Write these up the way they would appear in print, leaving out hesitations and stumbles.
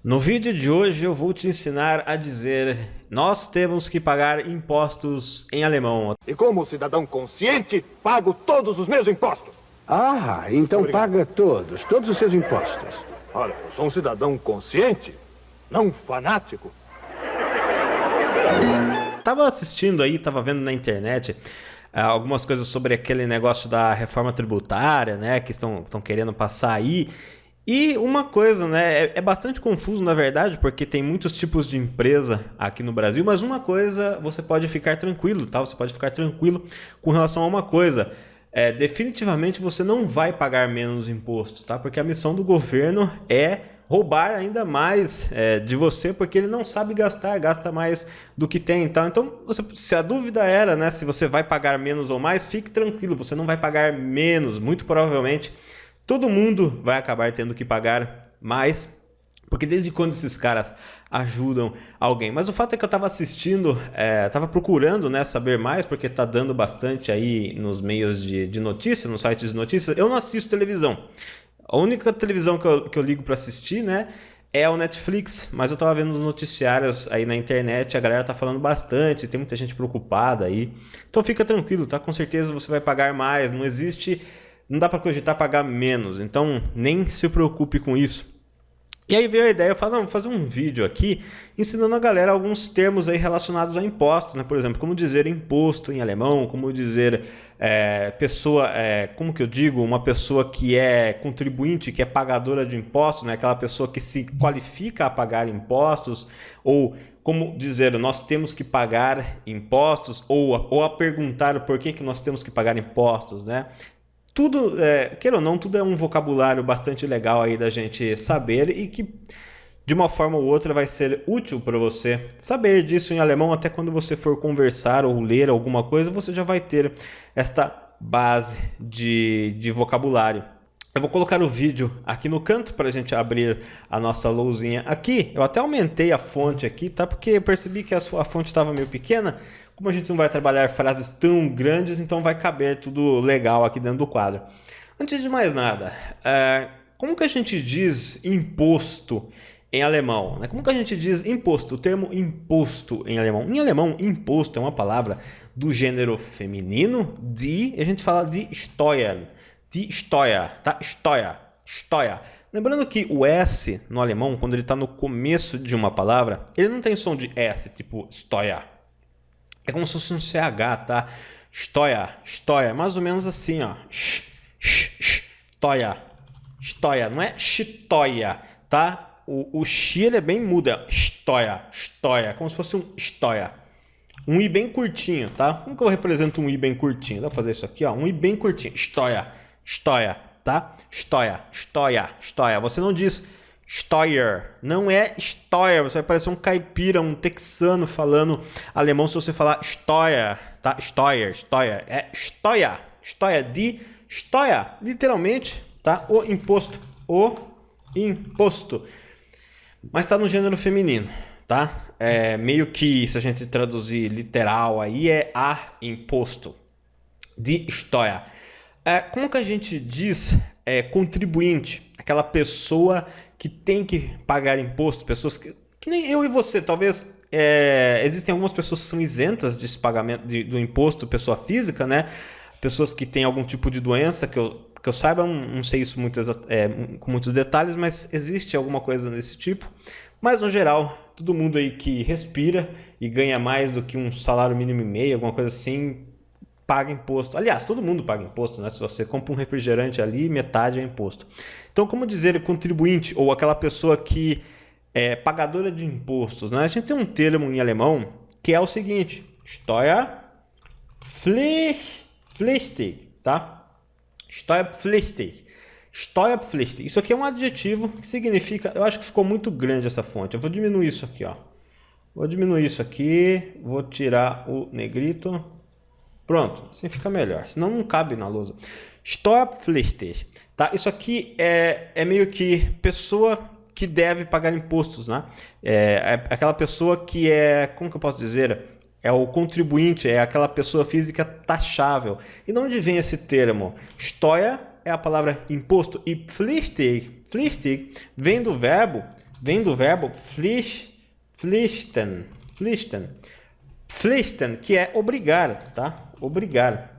No vídeo de hoje eu vou te ensinar a dizer: nós temos que pagar impostos em alemão. E como cidadão consciente, pago todos os meus impostos. Ah, então Obrigado. paga todos os seus impostos. Olha, eu sou um cidadão consciente, não fanático. Tava assistindo aí, tava vendo na internet algumas coisas sobre aquele negócio da reforma tributária, né, que estão querendo passar aí. E uma coisa, né, é bastante confuso na verdade, porque tem muitos tipos de empresa aqui no Brasil, mas uma coisa você pode ficar tranquilo, tá? Você pode ficar tranquilo com relação a uma coisa. Definitivamente você não vai pagar menos imposto, tá? Porque a missão do governo é roubar ainda mais de você, porque ele não sabe gastar, gasta mais do que tem. Então se a dúvida era, né, se você vai pagar menos ou mais, fique tranquilo, você não vai pagar menos, muito provavelmente. Todo mundo vai acabar tendo que pagar mais, porque desde quando esses caras ajudam alguém? Mas o fato é que eu estava assistindo, estava procurando, né, saber mais, porque está dando bastante aí nos meios de notícias, nos sites de notícias. Eu não assisto televisão. A única televisão que eu ligo para assistir, né, é o Netflix, mas eu estava vendo os noticiários aí na internet, a galera tá falando bastante, tem muita gente preocupada aí. Então fica tranquilo, tá? Com certeza você vai pagar mais, não dá para cogitar pagar menos, então nem se preocupe com isso. E aí veio a ideia, eu falei, não, vou fazer um vídeo aqui ensinando a galera alguns termos aí relacionados a impostos, né? Por exemplo, como dizer imposto em alemão, como dizer pessoa, como que eu digo, uma pessoa que é contribuinte, que é pagadora de impostos, né? Aquela pessoa que se qualifica a pagar impostos, ou como dizer, nós temos que pagar impostos, ou a perguntar por que nós temos que pagar impostos, né? Tudo, queira ou não, tudo é um vocabulário bastante legal aí da gente saber e que de uma forma ou outra vai ser útil para você saber disso em alemão. Até quando você for conversar ou ler alguma coisa, você já vai ter esta base de vocabulário. Eu vou colocar o vídeo aqui no canto para a gente abrir a nossa lousinha aqui. Eu até aumentei a fonte aqui, tá? Porque eu percebi que a fonte estava meio pequena. Como a gente não vai trabalhar frases tão grandes, então vai caber tudo legal aqui dentro do quadro. Antes de mais nada, como que a gente diz imposto em alemão? Como que a gente diz imposto? O termo imposto em alemão. Em alemão, imposto é uma palavra do gênero feminino, a gente fala de Steuern. De Steuer, tá? Steuer. Lembrando que o S no alemão, quando ele está no começo de uma palavra, ele não tem som de S, tipo Steuer. É como se fosse um CH, tá? Steuer, mais ou menos assim, ó. Steuer, não é Steuer, tá? O X ele é bem mudo, é Steuer, como se fosse um Steuer. Um I bem curtinho, tá? Como que eu represento um I bem curtinho? Dá pra fazer isso aqui, ó. Um I bem curtinho. Steuer, tá? Steuer. Você não diz Steuer, não é Steuer, você vai parecer um caipira, um texano falando alemão se você falar Steuer, tá? Steuer, é Steuer, de Steuer, literalmente, tá? O imposto, mas tá no gênero feminino, tá? Meio que, se a gente traduzir literal aí, é a imposto, de Steuer. Como que a gente diz contribuinte? Aquela pessoa que tem que pagar imposto, pessoas que nem eu e você, talvez existem algumas pessoas que são isentas desse pagamento do imposto, pessoa física, né? Pessoas que têm algum tipo de doença, que eu saiba, não sei isso com muitos detalhes, mas existe alguma coisa desse tipo. Mas no geral, todo mundo aí que respira e ganha mais do que um salário mínimo e meio, alguma coisa assim, paga imposto. Aliás, todo mundo paga imposto, né? Se você compra um refrigerante ali, metade é imposto. Então, como dizer contribuinte ou aquela pessoa que é pagadora de impostos, né? A gente tem um termo em alemão que é o seguinte: Steuerpflichtig, tá? Steuerpflichtig. Isso aqui é um adjetivo que significa... Eu acho que ficou muito grande essa fonte. Eu vou diminuir isso aqui, ó. Vou tirar o negrito. Pronto, assim fica melhor, senão não cabe na lousa. Steuerpflichtig, tá? Isso aqui é meio que pessoa que deve pagar impostos, né? É aquela pessoa que como que eu posso dizer? É o contribuinte, é aquela pessoa física taxável. E de onde vem esse termo? Steuer é a palavra imposto e pflichtig vem do verbo vem do verbo pflichten, que é obrigar, tá? Obrigar.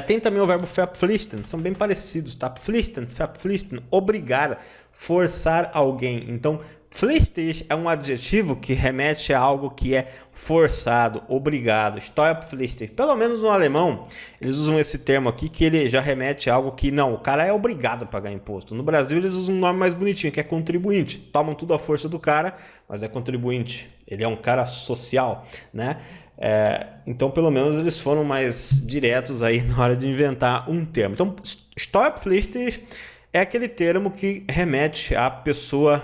Tem também o verbo verpflichten, são bem parecidos, tá? Pflichten, verpflichten, obrigar, forçar alguém. Então, pflichtig é um adjetivo que remete a algo que é forçado, obrigado. Steuerpflichtig. Pelo menos no alemão, eles usam esse termo aqui que ele já remete a algo que não, o cara é obrigado a pagar imposto. No Brasil, eles usam um nome mais bonitinho, que é contribuinte. Tomam tudo à força do cara, mas é contribuinte. Ele é um cara social, né? Então, pelo menos, eles foram mais diretos aí na hora de inventar um termo. Então, Steuerpflichtig é aquele termo que remete à pessoa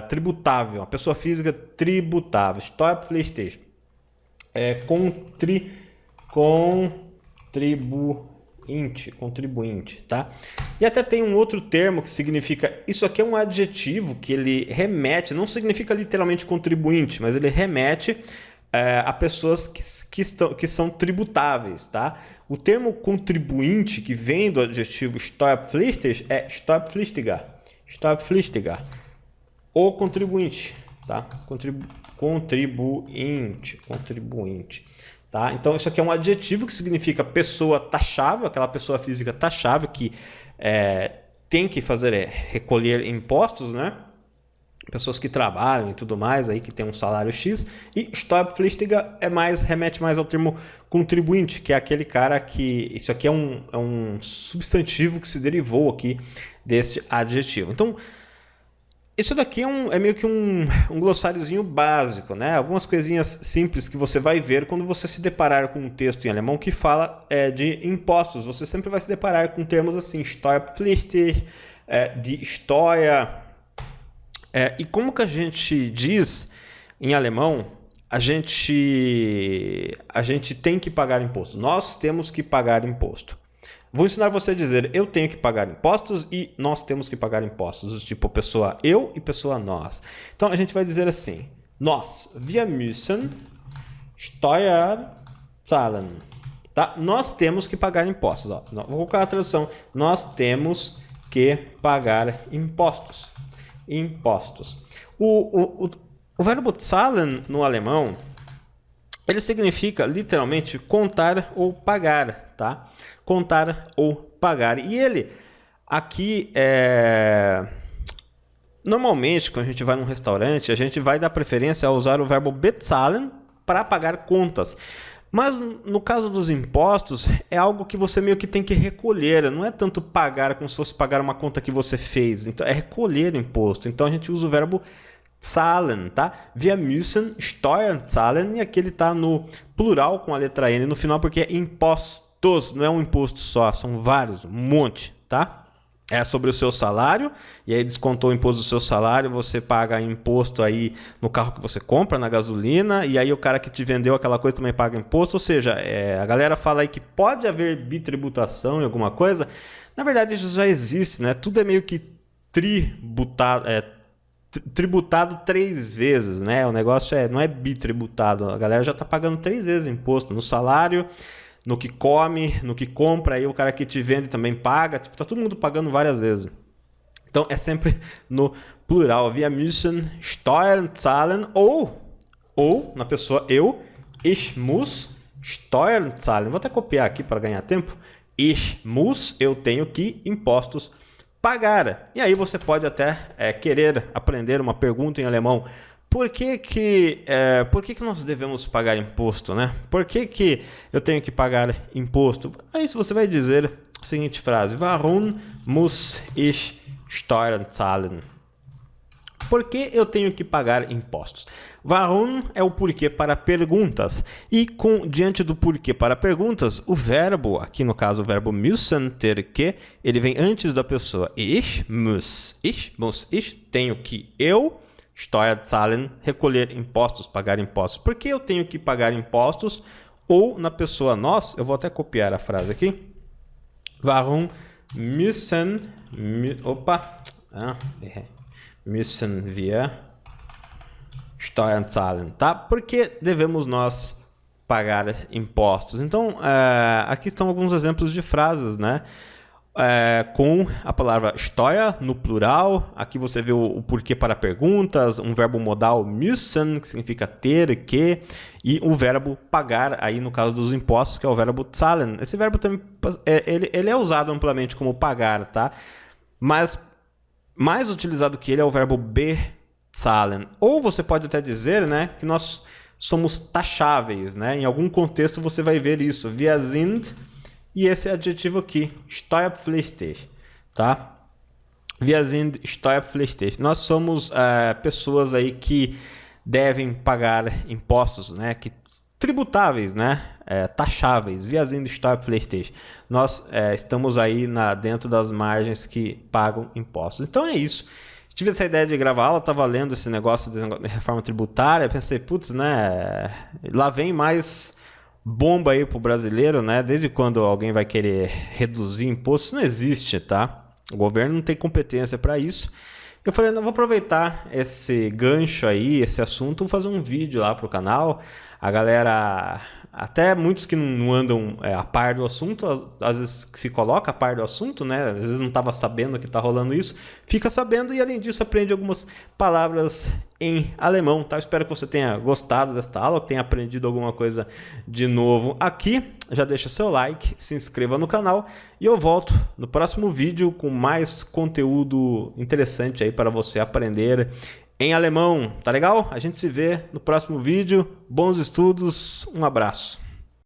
tributável, a pessoa física tributável. Steuerpflichtig é contribuinte, tá? E até tem um outro termo que significa, isso aqui é um adjetivo que ele remete, não significa literalmente contribuinte, mas ele remete a pessoas que são tributáveis, tá? O termo contribuinte, que vem do adjetivo Steuerpflichtig, é Steuerpflichtiger, o contribuinte, tá? Contribuinte, tá? Então, isso aqui é um adjetivo que significa pessoa taxável, aquela pessoa física taxável que tem que recolher impostos, né? Pessoas que trabalham e tudo mais, aí que tem um salário X, e Steuerpflichtiger remete mais ao termo contribuinte, que é aquele cara que... Isso aqui é um substantivo que se derivou aqui desse adjetivo. Então, isso daqui é meio que um glossáriozinho básico, né? Algumas coisinhas simples que você vai ver quando você se deparar com um texto em alemão que fala de impostos. Você sempre vai se deparar com termos assim, Steuerpflichtig, de Steuer... e como que a gente diz em alemão, a gente tem que pagar imposto. Nós temos que pagar imposto. Vou ensinar você a dizer eu tenho que pagar impostos e nós temos que pagar impostos. Tipo pessoa eu e pessoa nós. Então a gente vai dizer assim, nós, wir müssen Steuer zahlen. Tá? Nós temos que pagar impostos. Ó. Vou colocar a tradução. Nós temos que pagar impostos. O verbo zahlen no alemão, ele significa literalmente contar ou pagar, tá? Contar ou pagar. E ele aqui normalmente quando a gente vai num restaurante, a gente vai dar preferência a usar o verbo bezahlen para pagar contas. Mas no caso dos impostos, é algo que você meio que tem que recolher. Não é tanto pagar como se fosse pagar uma conta que você fez. Então, é recolher imposto. Então, a gente usa o verbo zahlen, tá? Wir müssen Steuern zahlen. E aqui ele está no plural com a letra N no final, porque é impostos. Não é um imposto só, são vários, um monte, tá? É sobre o seu salário, e aí descontou o imposto do seu salário, você paga imposto aí no carro que você compra, na gasolina, e aí o cara que te vendeu aquela coisa também paga imposto, ou seja, a galera fala aí que pode haver bitributação em alguma coisa, na verdade isso já existe, né? Tudo é meio que tributado 3 vezes, né? O negócio não é bitributado, a galera já está pagando 3 vezes imposto no salário, no que come, no que compra, aí o cara que te vende também paga, tipo, tá todo mundo pagando várias vezes. Então é sempre no plural, wir müssen Steuern zahlen, ou na pessoa ich muss Steuern zahlen. Vou até copiar aqui para ganhar tempo. Ich muss, eu tenho que impostos pagar. E aí você pode até querer aprender uma pergunta em alemão. Por que nós devemos pagar imposto, né? Por que eu tenho que pagar imposto? Aí você vai dizer a seguinte frase: Warum muss ich Steuern zahlen? Por que eu tenho que pagar impostos? Warum é o porquê para perguntas. E diante do porquê para perguntas, o verbo, aqui no caso o verbo müssen, ter que, ele vem antes da pessoa. Ich tenho que, eu... Steuer zahlen, recolher impostos, pagar impostos. Por que eu tenho que pagar impostos? Ou na pessoa nós, eu vou até copiar a frase aqui. Warum müssen wir Steuern zahlen, tá? Por que devemos nós pagar impostos? Então, aqui estão alguns exemplos de frases, né? com a palavra Steuer no plural. Aqui você vê o porquê para perguntas, um verbo modal müssen, que significa ter, que, e o verbo pagar, aí no caso dos impostos, que é o verbo zahlen. Esse verbo também ele é usado amplamente como pagar, tá? Mas mais utilizado que ele é o verbo bezahlen. Ou você pode até dizer, né, que nós somos taxáveis, né? Em algum contexto você vai ver isso. Wir sind, e esse adjetivo aqui, steuerpflichtig, tá? Wir sind steuerpflichtig. Nós somos pessoas aí que devem pagar impostos, né? Que tributáveis, né? Taxáveis. Wir sind steuerpflichtig. Nós estamos aí dentro das margens que pagam impostos. Então é isso. Tive essa ideia de gravar aula, estava lendo esse negócio de reforma tributária, pensei, putz, né? Lá vem mais bomba aí pro brasileiro, né? Desde quando alguém vai querer reduzir imposto? Isso não existe, tá? O governo não tem competência para isso. Eu falei, não, vou aproveitar esse gancho aí, esse assunto, vou fazer um vídeo lá pro canal. A galera, até muitos que não andam a par do assunto, às vezes se coloca a par do assunto, né? Às vezes não estava sabendo que tá rolando isso, fica sabendo e além disso aprende algumas palavras em alemão, tá? Eu espero que você tenha gostado desta aula, que tenha aprendido alguma coisa de novo aqui. Já deixa seu like, se inscreva no canal e eu volto no próximo vídeo com mais conteúdo interessante aí para você aprender em alemão, tá legal? A gente se vê no próximo vídeo. Bons estudos, um abraço.